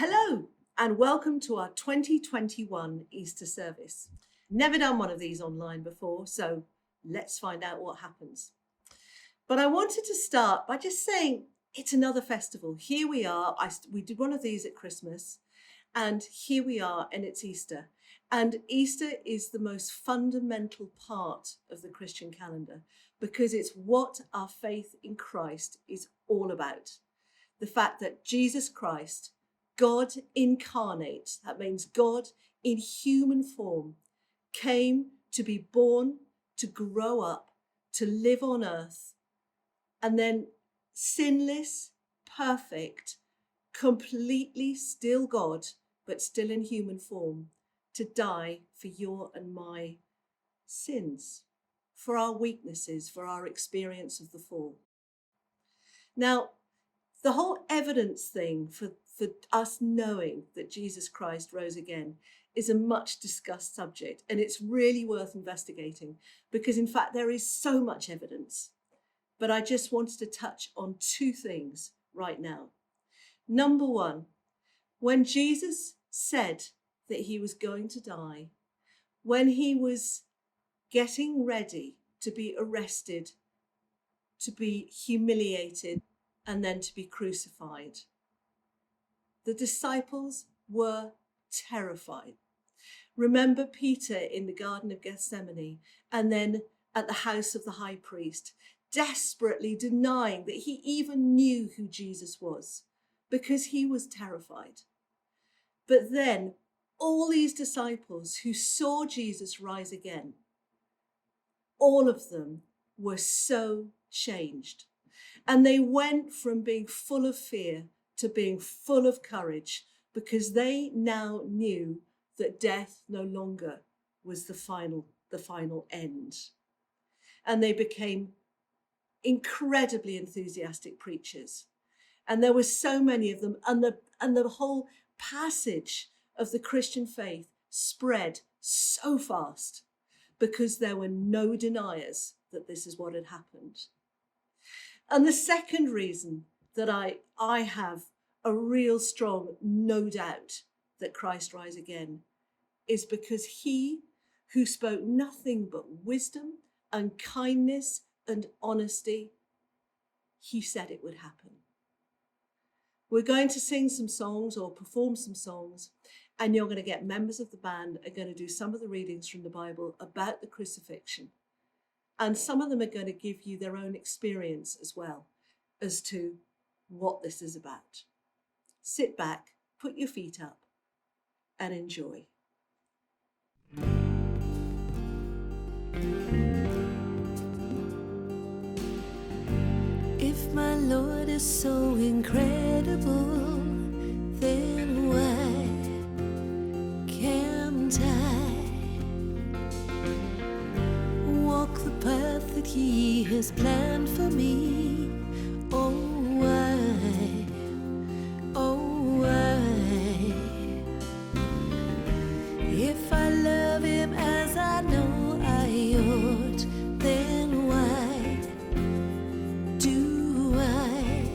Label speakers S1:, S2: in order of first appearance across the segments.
S1: Hello and welcome to our 2021 Easter service. Never done one of these online before, so let's find out what happens. But I wanted to start by just saying it's another festival. Here we are. We did one of these at Christmas, and here we are, and it's Easter. And Easter is the most fundamental part of the Christian calendar because it's what our faith in Christ is all about. The fact that Jesus Christ, God incarnate, that means God in human form, came to be born, to grow up, to live on earth, and then sinless, perfect, completely still God, but still in human form, to die for your and my sins, for our weaknesses, for our experience of the fall. Now, the whole evidence thing for us knowing that Jesus Christ rose again is a much discussed subject, and it's really worth investigating because in fact there is so much evidence. But I just wanted to touch on two things right now. Number one, when Jesus said that he was going to die, when he was getting ready to be arrested, to be humiliated, and then to be crucified, the disciples were terrified. Remember Peter in the Garden of Gethsemane, and then at the house of the high priest, desperately denying that he even knew who Jesus was because he was terrified. But then all these disciples who saw Jesus rise again, all of them were so changed. And they went from being full of fear to being full of courage because they now knew that death no longer was the final end. And they became incredibly enthusiastic preachers. And there were so many of them, and the whole passage of the Christian faith spread so fast because there were no deniers that this is what had happened. And the second reason that I have a real strong no doubt that Christ rise again is because he who spoke nothing but wisdom and kindness and honesty, he said it would happen. We're going to sing some songs or perform some songs, and you're going to get members of the band are going to do some of the readings from the Bible about the crucifixion. And some of them are going to give you their own experience as well as to what this is about. Sit back, put your feet up, and enjoy.
S2: If my Lord is so incredible, then why can't I walk the path that he has planned for me? Oh, why? Oh, why? If I love him as I know I ought, then why do I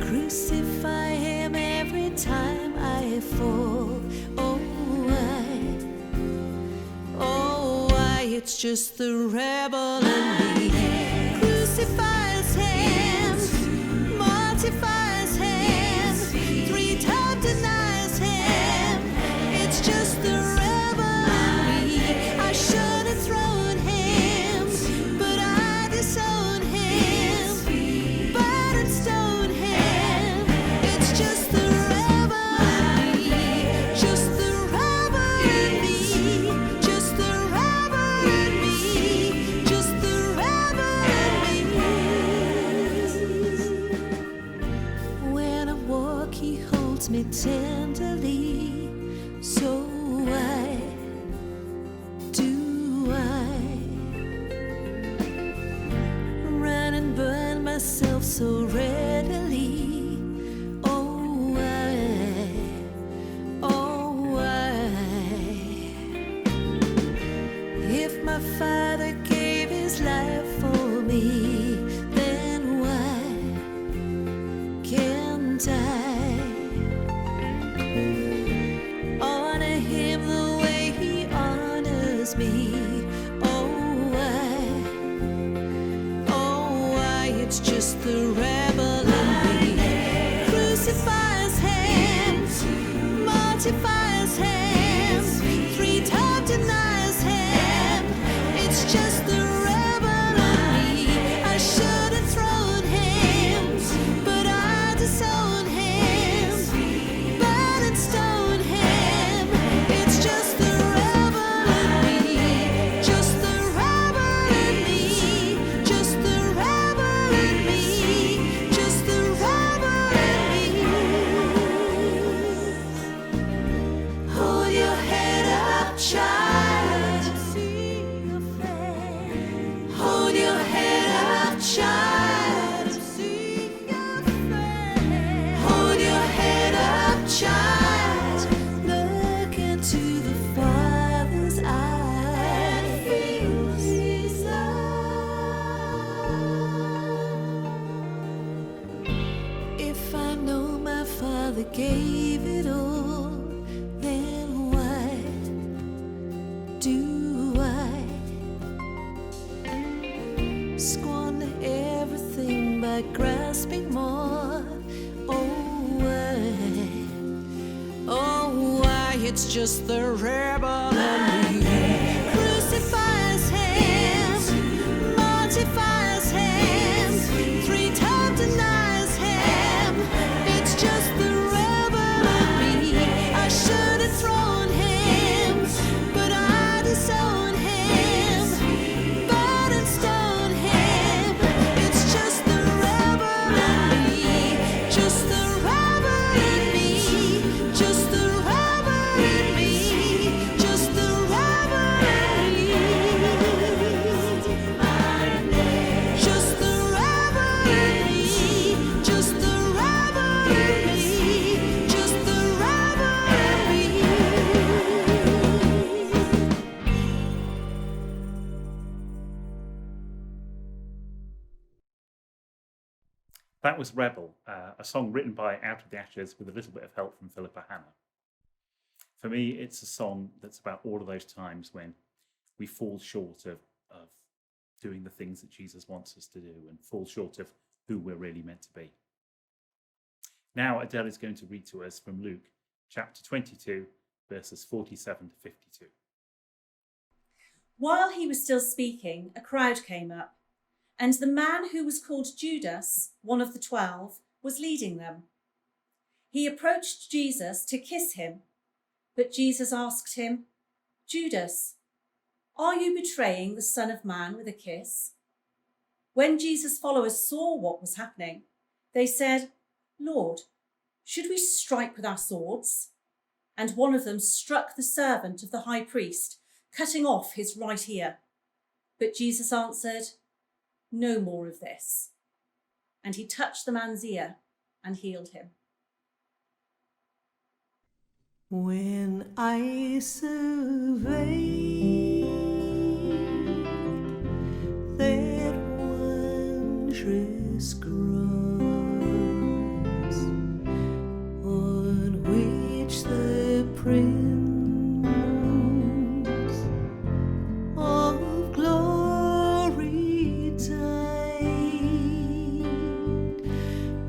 S2: crucify him every time I fall? Oh, why? Oh, why? It's just the rebel in me. Crucifies him, mortifies him, 3 times denies him. It's just the rebel in me. I should have thrown him, but I disown him, but I'd stone him. It's just the rebel in me, just the rebel in me, just the rebel in me, just the rebel in me. When I walk, he holds me tenderly. So why do I run and burn myself so readily? Oh, why? Oh, why? If my Father gave his life for me, then why can't and I honor him the way he honors me. It's just the rebel in me. Crucifies him, mortifies him, 3 times denies him. It's just the rebel in me. I should have thrown him, but I disown him, burn and stone him. It's just the rebel in me, just the rebel in me, just the rebel in me, just the rebel in me. Hold your head up, child. Hold your head up, child. Hold your head up, child. Look into the Father's eyes. Feel his love. If I know my Father gave it all, then why do I squander everything by grasping more? Oh, why? It's just the rebel in me. Crucifies him, mortifies him, 3 times denies him. It's just the rebel in me. I should have thrown him, but I disown him, burn and stone him. It's just the rebel in me, just the rebel in me, just the rebel in me, just the rebel in me, just the rebel in me, just the rebel in me, just the rebel in me.
S3: That was Rebel, a song written by Out of the Ashes with a little bit of help from Philippa Hanna. For me, it's a song that's about all of those times when we fall short of doing the things that Jesus wants us to do and fall short of who we're really meant to be. Now Adele is going to read to us from Luke chapter 22, verses 47 to 52.
S4: While he was still speaking, a crowd came up, and the man who was called Judas, one of the 12, was leading them. He approached Jesus to kiss him, but Jesus asked him, "Judas, are you betraying the Son of Man with a kiss?" When Jesus' followers saw what was happening, they said, "Lord, should we strike with our swords?" And one of them struck the servant of the high priest, cutting off his right ear. But Jesus answered, "No more of this." And he touched the man's ear and healed him.
S2: When I survey that wondrous cross on which the Prince of Glory died,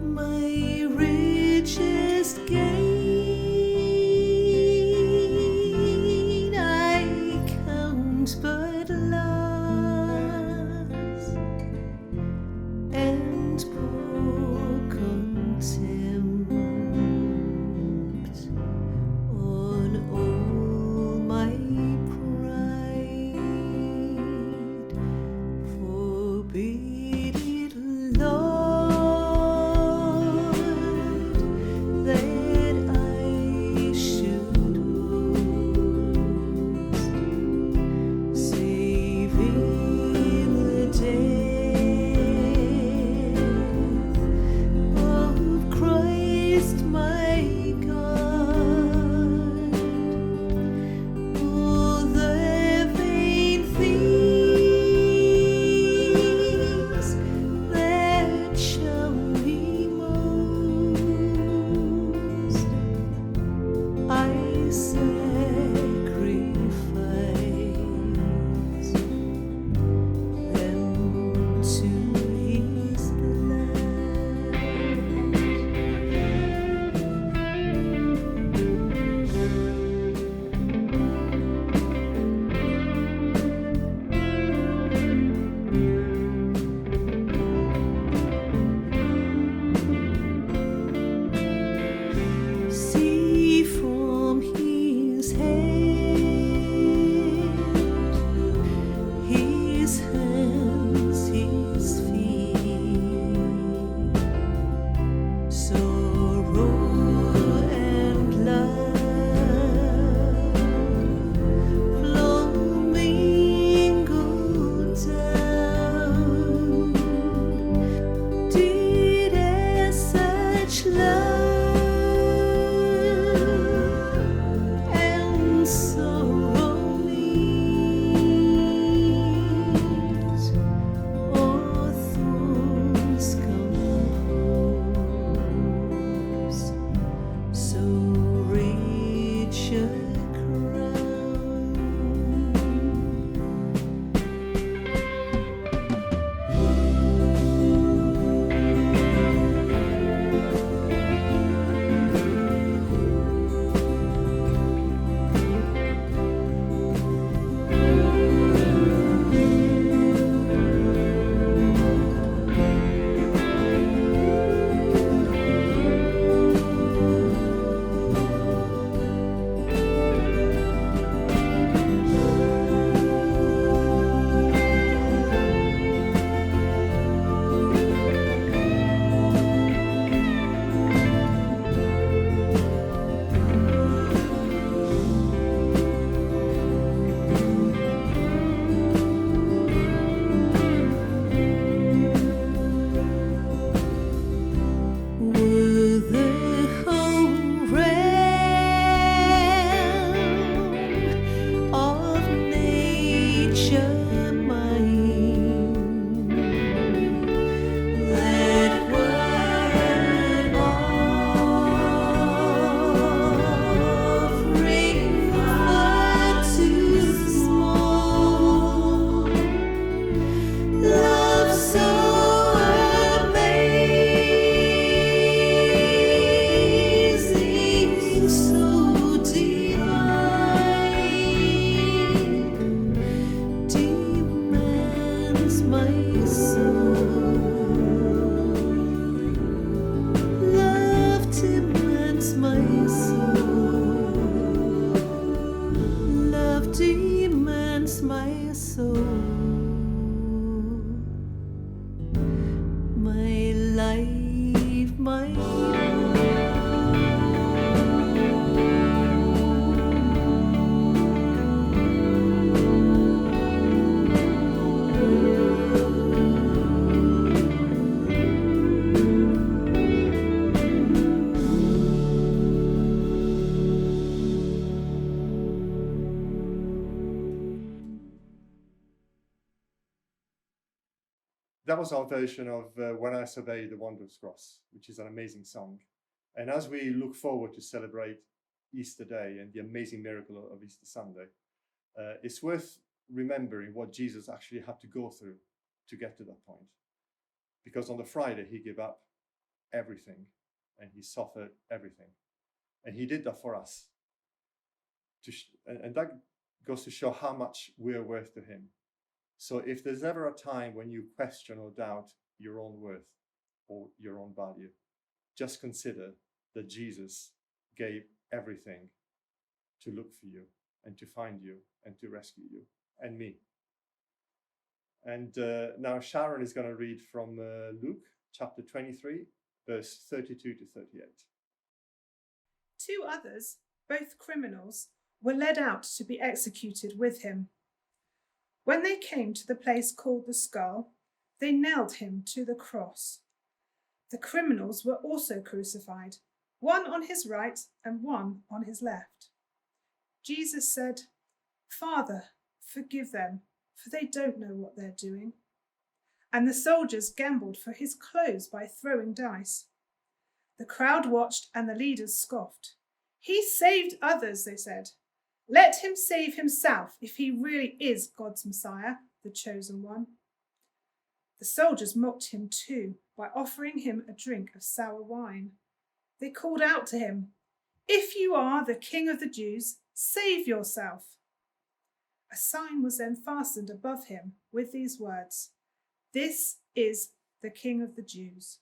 S2: my richest gain but loss and poor contempt on
S5: that was our version of When I Survey the Wondrous Cross, which is an amazing song. And as we look forward to celebrate Easter Day and the amazing miracle of Easter Sunday, it's worth remembering what Jesus actually had to go through to get to that point. Because on the Friday, he gave up everything and he suffered everything. And he did that for us. And that goes to show how much we're worth to him. So if there's ever a time when you question or doubt your own worth or your own value, just consider that Jesus gave everything to look for you and to find you and to rescue you and me. And now Sharon is going to read from Luke chapter 23, verse 32 to 38.
S6: 2 others, both criminals, were led out to be executed with him. When they came to the place called the Skull, they nailed him to the cross. The criminals were also crucified, one on his right and one on his left. Jesus said, "Father, forgive them, for they don't know what they're doing." And the soldiers gambled for his clothes by throwing dice. The crowd watched and the leaders scoffed. "He saved others," they said. "Let him save himself if he really is God's Messiah, the chosen one." The soldiers mocked him too by offering him a drink of sour wine. They called out to him, "If you are the King of the Jews, save yourself." A sign was then fastened above him with these words, "This is the King of the Jews."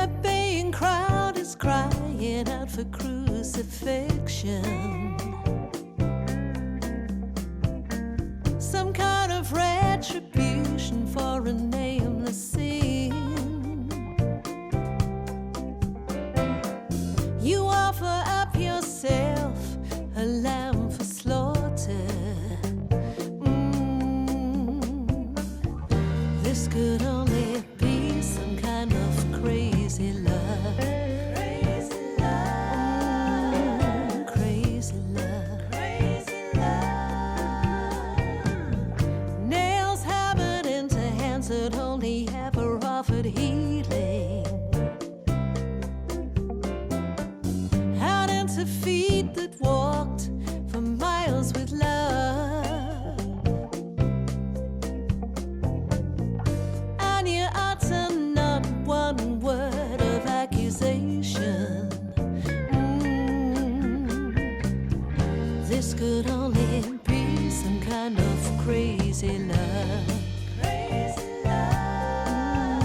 S2: A baying crowd is crying out for crucifixion. Some kind of retribution for a nameless sin. You offer up yourself, a lamb for slaughter. This could only be some kind of crazy love. Crazy love. Crazy love. Crazy love. Nails hammered into hands that only ever offered healing. Out into feet that walked for miles with love. And you utter not one word of accusation. This could only be some kind of crazy love. Crazy love.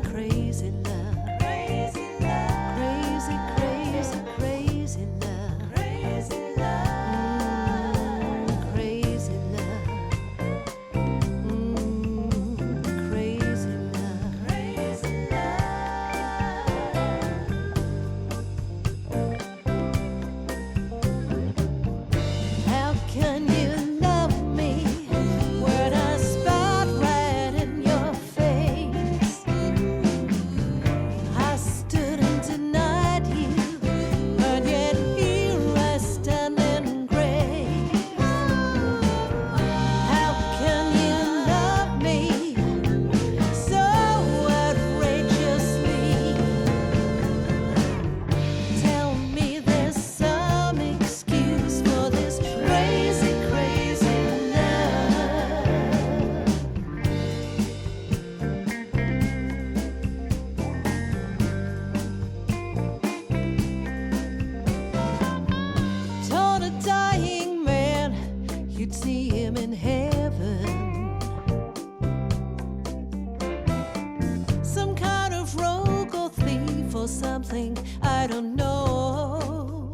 S2: Crazy love. Crazy love. Crazy, crazy, crazy love. Crazy love. Crazy love. Crazy love. Crazy love. How can you love me when I spat right in your face? I stood and denied you, but yet here I stand in grace. How can you love me so outrageously? Tell me there's some excuse for this crazy, crazy love. Told a dying man you'd see him in heaven. Some kind of rogue or thief or something, I don't know.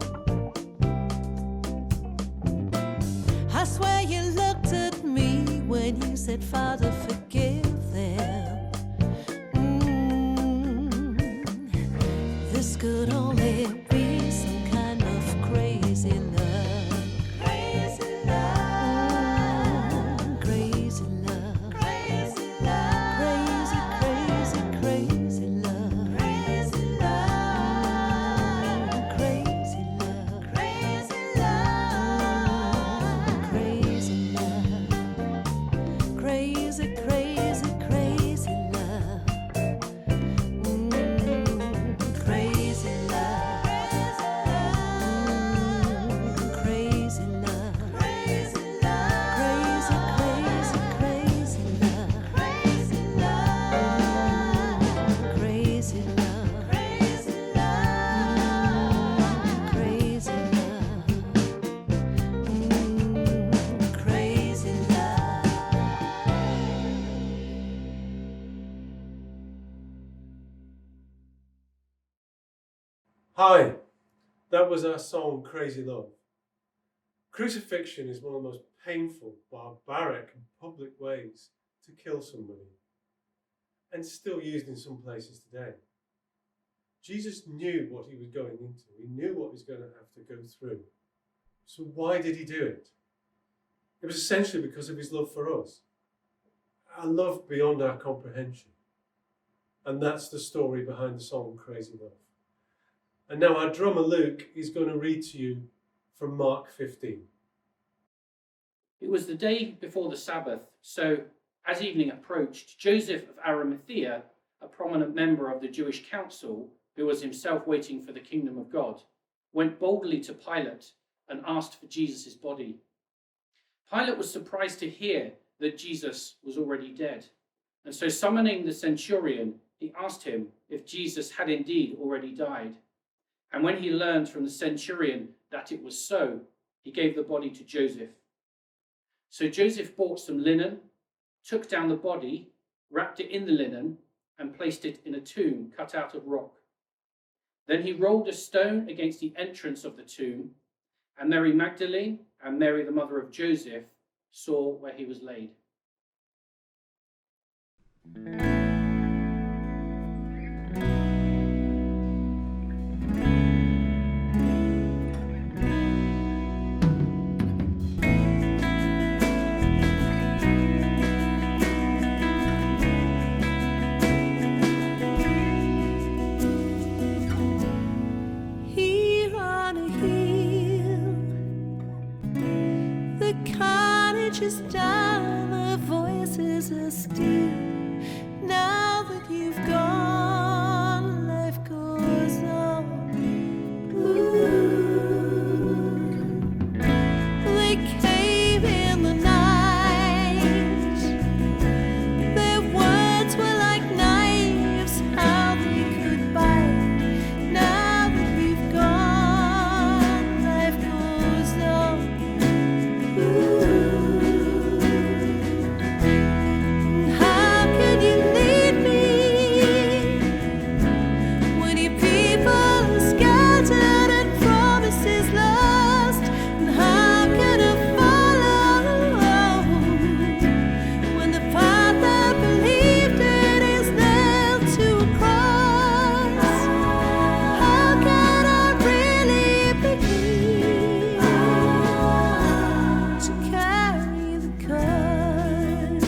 S2: I swear you looked at me when you said, "Father, forgive them." This could only be some kind of crazy love. Crazy love.
S7: Hi, that was our song Crazy Love. Crucifixion is one of the most painful, barbaric and public ways to kill somebody, and still used in some places today. Jesus knew what he was going into. He knew what he was going to have to go through. So why did he do it? It was essentially because of his love for us. A love beyond our comprehension. And that's the story behind the song Crazy Love. And now our drummer Luke is going to read to you from Mark 15.
S8: It was the day before the Sabbath, so as evening approached, Joseph of Arimathea, a prominent member of the Jewish council, who was himself waiting for the kingdom of God, went boldly to Pilate and asked for Jesus' body. Pilate was surprised to hear that Jesus was already dead, and so summoning the centurion, he asked him if Jesus had indeed already died. And when he learned from the centurion that it was so, he gave the body to Joseph. So Joseph bought some linen, took down the body, wrapped it in the linen, and placed it in a tomb cut out of rock. Then he rolled a stone against the entrance of the tomb, and Mary Magdalene and Mary, the mother of Joseph, saw where he was laid.
S2: Here on a hill, the carnage is done, the voices are still. Now that you've gone, life goes on. Ooh. They came in the night, their words were like knives, how they could bite. Now that you've gone, life goes on. How can you lead me when your people are scattered and promises lost? And how can I follow when the path I believed in is nailed to a cross? How can I really begin to carry the curse?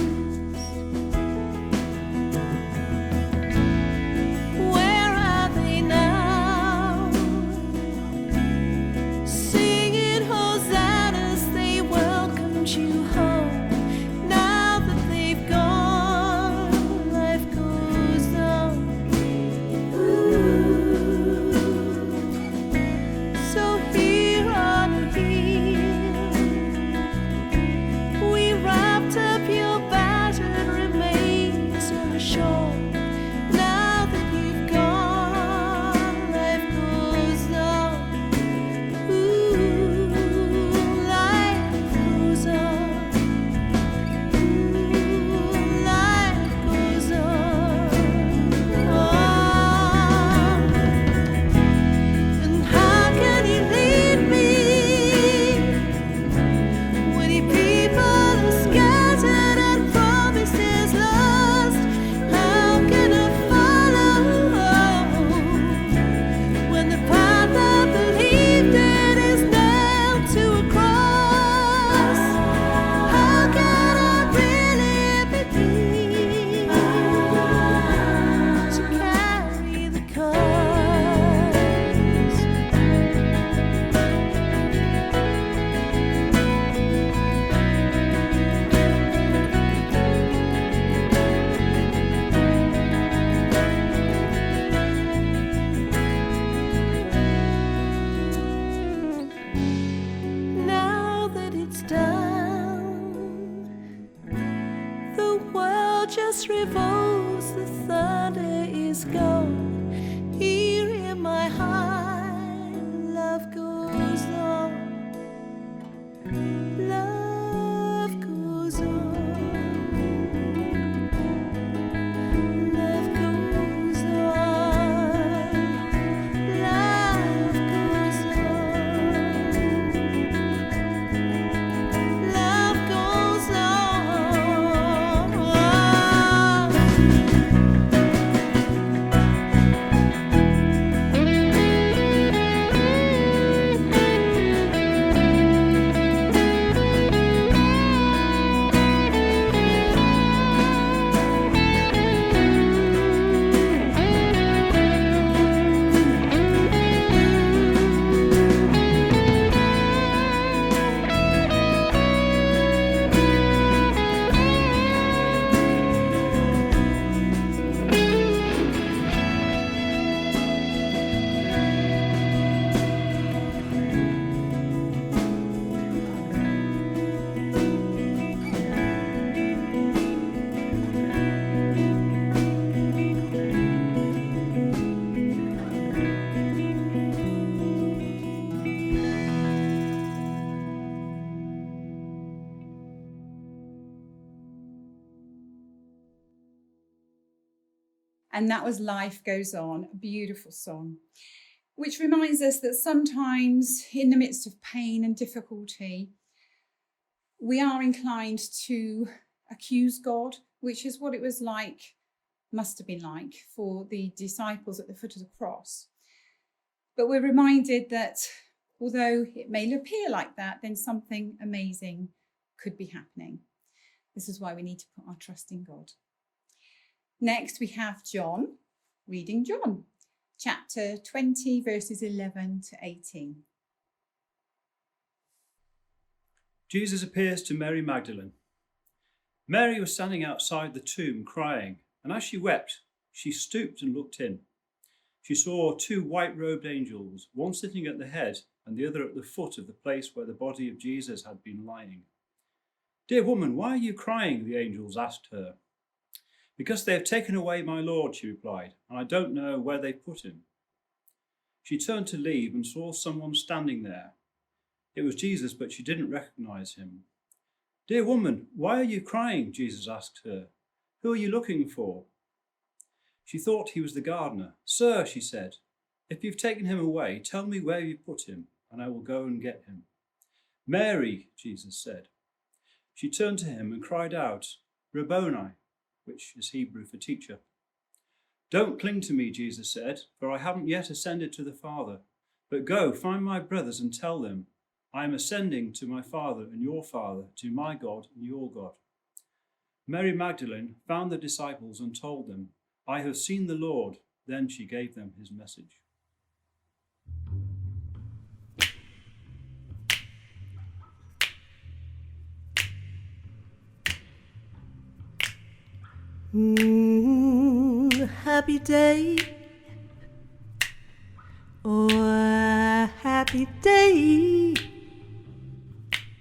S2: Where are they now? Singing hosannas, they welcomed you home. Now that they've gone, life goes on. So here on a hill, we wrapped up your battered remains on the shore. Now that you've gone, life goes on. Ooh, life goes on. Ooh, life goes on. And how can you lead me when your people are scattered and promises lost? How can I follow when the path I believed in is nailed to a cross? How can I really begin to carry the curse? Now that it's done, the world just revolves, the thunder is gone. Here in my heart, love goes on. Love goes on. Love goes on. Love
S9: And that was Life Goes On, a beautiful song, which reminds us that sometimes in the midst of pain and difficulty, we are inclined to accuse God, which is what it was like, must have been like, for the disciples at the foot of the cross. But we're reminded that although it may appear like that, then something amazing could be happening. This is why we need to put our trust in God. Next, we have John, reading John, chapter 20, verses 11 to 18.
S10: Jesus appears to Mary Magdalene. Mary was standing outside the tomb crying, and as she wept, she stooped and looked in. She saw 2 white-robed angels, one sitting at the head and the other at the foot of the place where the body of Jesus had been lying. "Dear woman, why are you crying?" the angels asked her. "Because they have taken away my Lord," she replied, "and I don't know where they put him." She turned to leave and saw someone standing there. It was Jesus, but she didn't recognize him. "Dear woman, why are you crying?" Jesus asked her. "Who are you looking for?" She thought he was the gardener. "Sir," she said, "if you've taken him away, tell me where you put him, and I will go and get him." "Mary," Jesus said. She turned to him and cried out, "Rabboni," which is Hebrew for teacher. "Don't cling to me," Jesus said, "for I haven't yet ascended to the Father. But go, find my brothers and tell them, I am ascending to my Father and your Father, to my God and your God." Mary Magdalene found the disciples and told them, "I have seen the Lord." Then she gave them his message.
S2: Happy day, oh, a happy day,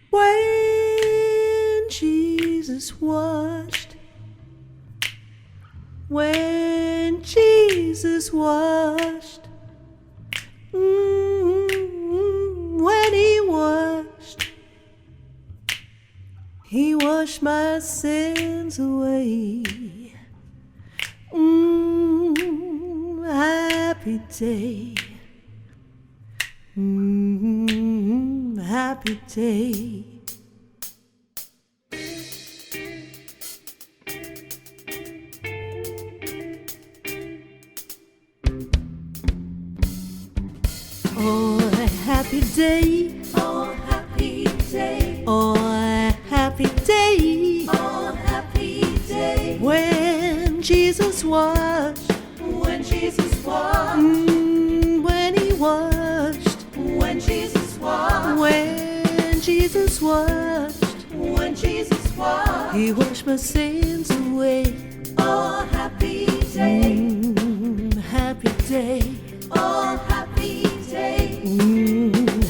S2: when Jesus washed, when Jesus washed, when he washed my sins away. Happy day, happy day. Oh, happy day, oh, happy day, oh, happy day, oh, happy day, when Jesus washed, when Jesus washed, when he washed, when Jesus washed, when Jesus washed, when Jesus washed, he washed my sins away. Oh, happy day, happy day, oh, happy day,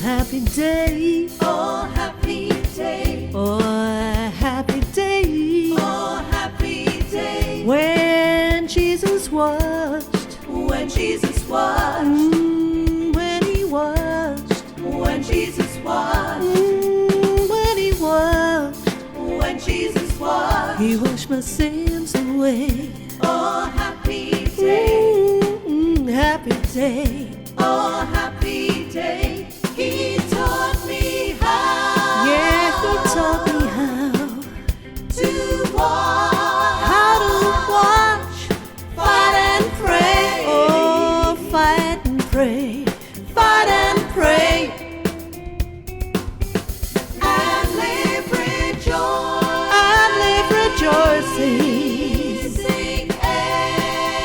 S2: happy day, oh, happy day, oh, happy day, oh, happy day, when Jesus washed, when Jesus washed, when he washed, when Jesus washed, when he washed, when Jesus washed, he washed my sins away. Oh, happy day, happy day, oh, happy day. He taught me how, yeah, he taught me how to watch, how to watch, fight and pray, oh, fight and pray, fight and pray, and live rejoicing,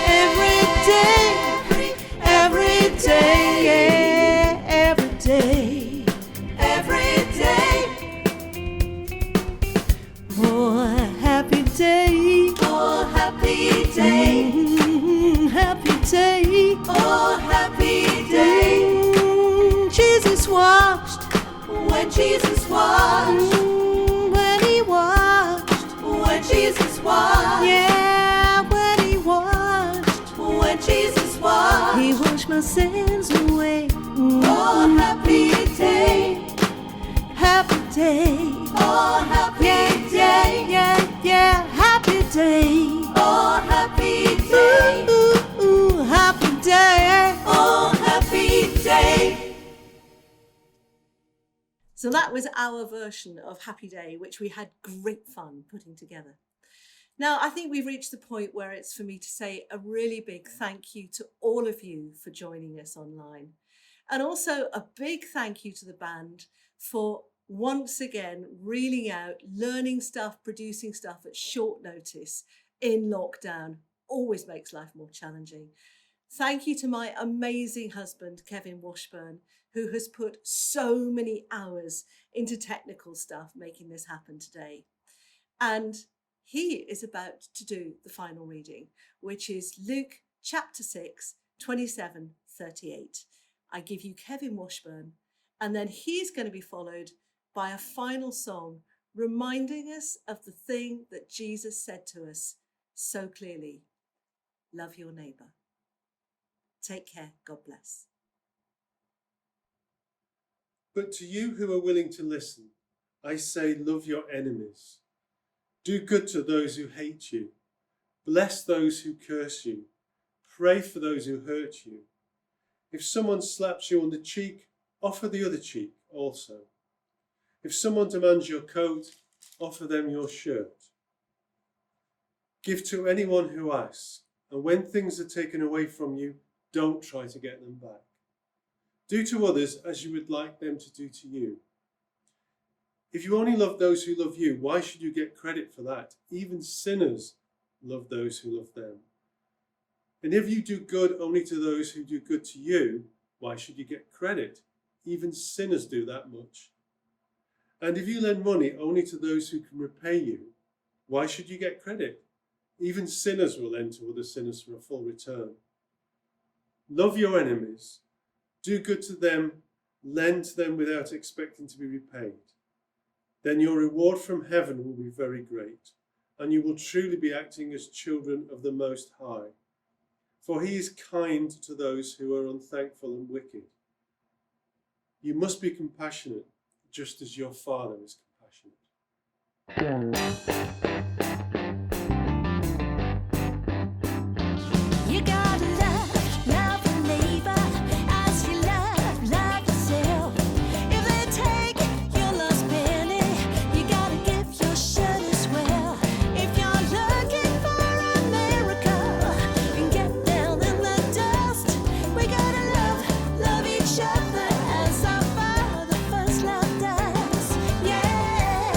S2: every day, every day, yeah, every day, every day. Oh, happy day, oh, happy day, happy day, oh, happy day. Jesus washed, when Jesus washed, when he washed, when Jesus washed, yeah, when he washed, when Jesus washed, he washed my sins away. Oh, happy day, happy day, oh, happy day, yeah, yeah, happy day, oh, happy day.
S1: So that was our version of Happy Day, which we had great fun putting together. Now, I think we've reached the point where it's for me to say a really big thank you to all of you for joining us online. And also a big thank you to the band for once again reeling out, learning stuff, producing stuff at short notice in lockdown. Always makes life more challenging. Thank you to my amazing husband, Kevin Washburn, who has put so many hours into technical stuff making this happen today. And he is about to do the final reading, which is Luke chapter 6, 27-38. I give you Kevin Washburn, and then he's going to be followed by a final song reminding us of the thing that Jesus said to us so clearly: love your neighbour. Take care. God bless.
S7: But to you who are willing to listen, I say, love your enemies. Do good to those who hate you. Bless those who curse you. Pray for those who hurt you. If someone slaps you on the cheek, offer the other cheek also. If someone demands your coat, offer them your shirt. Give to anyone who asks, and when things are taken away from you, don't try to get them back. Do to others as you would like them to do to you. If you only love those who love you, why should you get credit for that? Even sinners love those who love them. And if you do good only to those who do good to you, why should you get credit? Even sinners do that much. And if you lend money only to those who can repay you, why should you get credit? Even sinners will lend to other sinners for a full return. Love your enemies. Do good to them. Lend to them without expecting to be repaid. Then your reward from heaven will be very great, and you will truly be acting as children of the Most High. For he is kind to those who are unthankful and wicked. You must be compassionate, just as your Father is compassionate.
S2: You gotta love your neighbor as you love yourself. If they take your last penny, you gotta give your shirt as well. If you're looking for a miracle and get down in the dust, we gotta love each other as our Father first loved us. Yeah.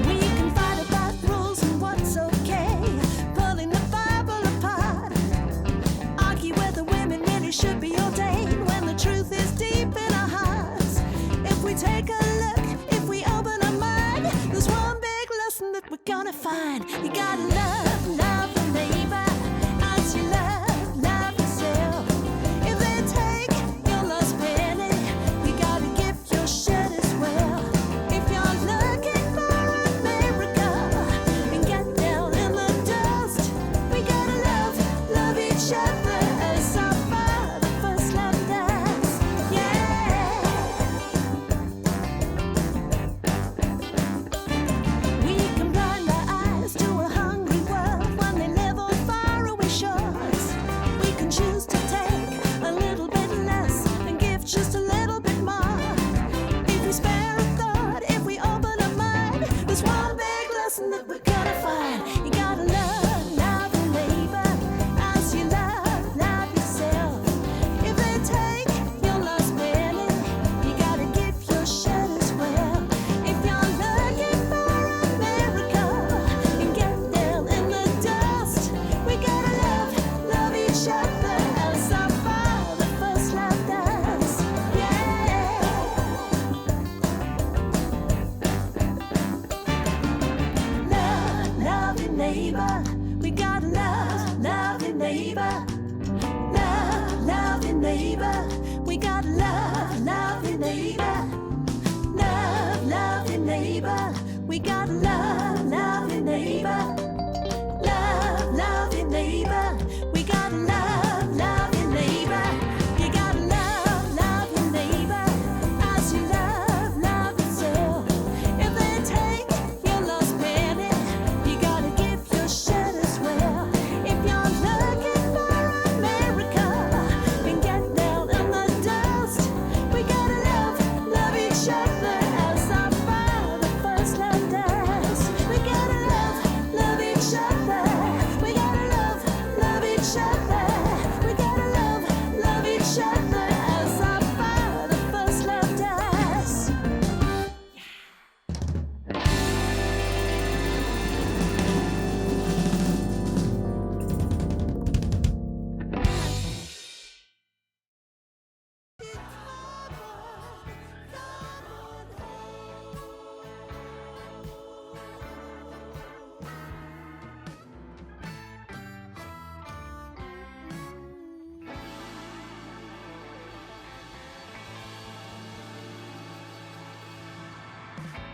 S2: We can fight about rules and what's okay, pulling the Bible apart. Argue whether women really should be ordained when the truth is deep in our hearts. If we take a look, if we open our mind, there's one big lesson that we're gonna find. You gotta love the neighbor as you love yourself. If they take your last penny, you gotta give your shirt as well. If you're looking for a miracle and get down in the dust, we gotta love each other as our Father first loved us. Yeah. We can blind our eyes to a hungry world when they live on faraway shores. We can choose to take a little bit less and give just a little bit more. If we spare a thought, if we open our mind, there's one big lesson that we're gonna find. You gotta love your neighbor as you love yourself. If they take your last penny, you gotta give your shirt as well. If you're looking for a miracle and get down in the dust, we gotta love each other as our Father first loved us. Yeah. Love your neighbor. We gotta love your neighbor. Love your neighbor. We gotta love your neighbor. Love your neighbor. We gotta love your neighbor. Love your neighbor. We gotta love your neighbor. You gotta love your neighbor as you love yourself. If they take your last penny, you gotta give your shirt as well. If you're looking for a miracle and get down in Thank